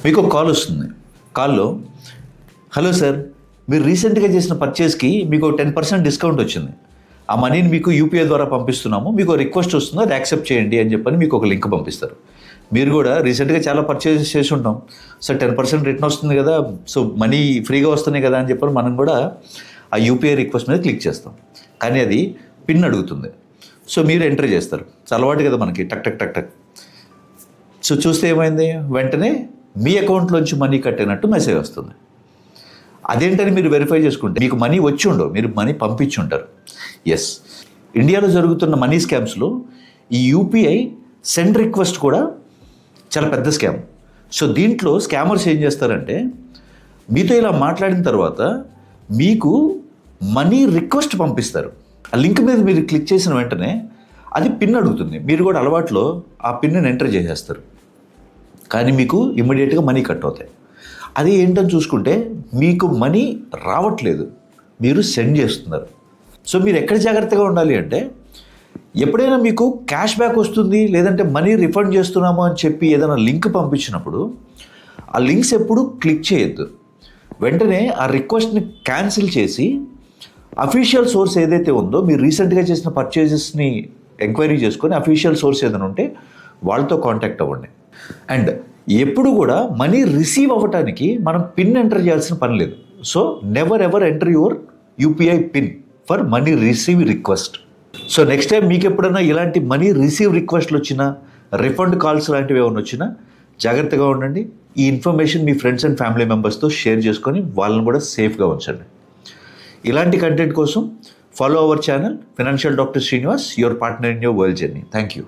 మీకు ఒక కాల్ వస్తుంది. కాల్లో, హలో సార్, మీరు రీసెంట్గా చేసిన పర్చేస్కి మీకు 10% డిస్కౌంట్ వచ్చింది. ఆ మనీని మీకు యూపీఐ ద్వారా పంపిస్తున్నాము, మీకు రిక్వెస్ట్ వస్తుంది, అది యాక్సెప్ట్ చేయండి అని చెప్పని మీకు ఒక లింక్ పంపిస్తారు. మీరు కూడా రీసెంట్గా చాలా పర్చేజెస్ చేసి ఉంటాం. సో 10% రిటర్న్ వస్తుంది కదా, సో మనీ ఫ్రీగా వస్తున్నాయి కదా అని చెప్పని మనం కూడా ఆ యూపీఐ రిక్వెస్ట్ మీద క్లిక్ చేస్తాం. కానీ అది పిన్ అడుగుతుంది. సో మీరు ఎంటర్ చేస్తారు. చాలా అలవాటు కదా మనకి, టక్ టక్ టక్ టక్. సో చూస్తే ఏమైంది, వెంటనే మీ అకౌంట్లోంచి మనీ కట్టినట్టు మెసేజ్ వస్తుంది. అదేంటని మీరు వెరిఫై చేసుకుంటే మీకు మనీ వచ్చి ఉండవు, మీరు మనీ పంపించి ఉంటారు. ఎస్, ఇండియాలో జరుగుతున్న మనీ స్కామ్స్లో ఈ యూపీఐ సెండ్ రిక్వెస్ట్ కూడా చాలా పెద్ద స్కామ్. సో దీంట్లో స్కామర్స్ ఏం చేస్తారంటే, మీతో ఇలా మాట్లాడిన తర్వాత మీకు మనీ రిక్వెస్ట్ పంపిస్తారు. ఆ లింక్ మీద మీరు క్లిక్ చేసిన వెంటనే అది పిన్ అడుగుతుంది. మీరు కూడా అలవాట్లో ఆ పిన్ని ఎంటర్ చేసేస్తారు. కానీ మీకు ఇమ్మీడియట్గా మనీ కట్ అవుతాయి. అది ఏంటని చూసుకుంటే మీకు మనీ రావట్లేదు, మీరు సెండ్ చేస్తున్నారు. సో మీరు ఎక్కడ జాగ్రత్తగా ఉండాలి అంటే, ఎప్పుడైనా మీకు క్యాష్ బ్యాక్ వస్తుంది లేదంటే మనీ రిఫండ్ చేస్తున్నాము అని చెప్పి ఏదైనా లింక్ పంపించినప్పుడు ఆ లింక్స్ ఎప్పుడు క్లిక్ చేయొద్దు. వెంటనే ఆ రిక్వెస్ట్ని క్యాన్సిల్ చేసి అఫీషియల్ సోర్స్ ఏదైతే ఉందో, మీరు రీసెంట్గా చేసిన పర్చేజెస్ని ఎంక్వైరీ చేసుకొని అఫీషియల్ సోర్స్ ఏదైనా ఉంటే వాళ్ళతో కాంటాక్ట్ అవ్వండి. అండ్ ఎప్పుడు కూడా మనీ రిసీవ్ అవ్వటానికి మనం పిన్ ఎంటర్ చేయాల్సిన పని లేదు. So never ever enter your UPI pin for money receive request. So next time మీకు ఎప్పుడైనా ఇలాంటి మనీ రిసీవ్ రిక్వెస్ట్లు వచ్చినా, రిఫండ్ కాల్స్ లాంటివి ఏమైనా వచ్చినా జాగ్రత్తగా ఉండండి. ఈ information me friends and family మెంబర్స్తో షేర్ చేసుకొని వాళ్ళని కూడా సేఫ్గా ఉంచండి. ఇలాంటి కంటెంట్ కోసం follow our channel financial doctor Srinivas, your partner in your world journey. Thank you.